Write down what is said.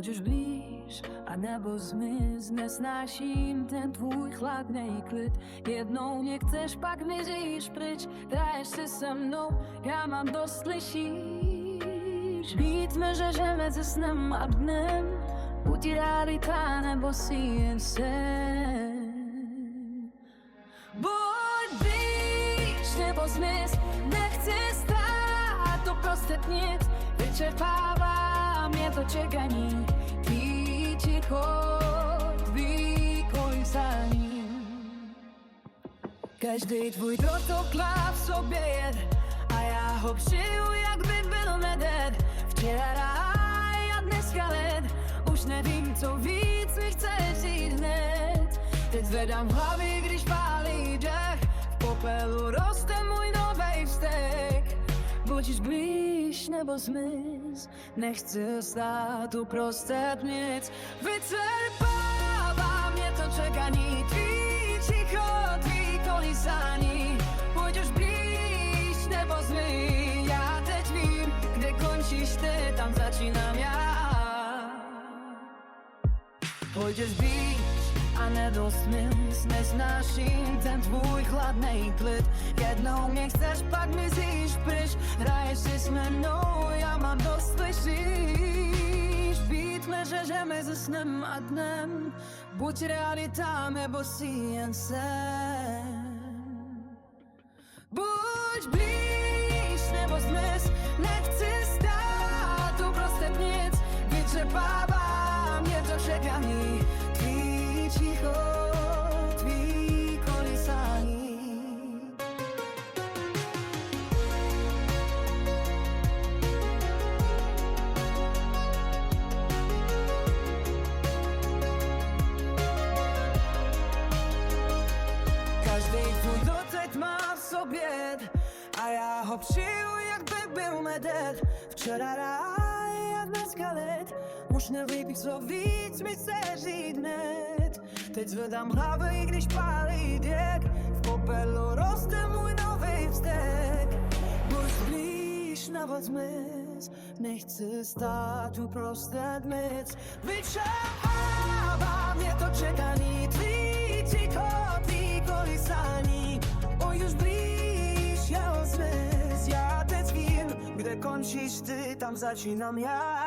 Pojď už blíž, anebo zmiz, nesnáším ten tvůj chladnej klid. Jednou mě chceš, pak mizíš pryč, hraješ si se mnou, já mám dost, slyšíš. Vítme, že mezi snem a dnem, buď realita nebo si jen sen. Buď blíž nebo zmiz, nechci stát uprostřed nic, vyčerpává mě to čekání, tvý ticho, tvý kolísání. Každý tvůj dotok má v sobě jed a já ho přiju, jak by byl medvěd. Včera ráj a dneska led, už nevím, co víc mi chce říct hned. Teď zvedám hlavy, když pálí dech, v popelu roste můj novej vztek. Buď už blíž nebo zmiz, nechci stát uprostřed nic. Vyčerpává mě to čekání, tvý ticho, tvý kolísání. Buď už blíž nebo zmiz, já teď vím, kde končíš ty, tam začínám já. Pojď už blíž a nedost zmiz, nesnáším ten tvůj chladnej klid. Jednou mě chceš, pak mizíš pryč, hraješ si s mnou, já mám dost, slyšíš. Vítme, že mezi snem a dnem, buď realita nebo si jen sen. Buď blíž nebo zmiz, nechci stát uprostřed nic, vyčerpává mě to čekání, tvý ticho, tvý kolísání. Každý tvůj dotek má v sobě a já ho přiju, jak by byl medvěd. Včera ráj a dneska led, už nevím, co víc mi chce říct hned. Teď zvedám hlavy, když pálí děk, v popelu roste můj nový vztek. Buď blíž nebo zmiz, nechci stát uprostřed nic. Vyčerpává mě to čekání, tvý ticho, tvý kolísání. Pojď už blíž, já zmiz, já teď vím, kde končíš ty, tam začínám já.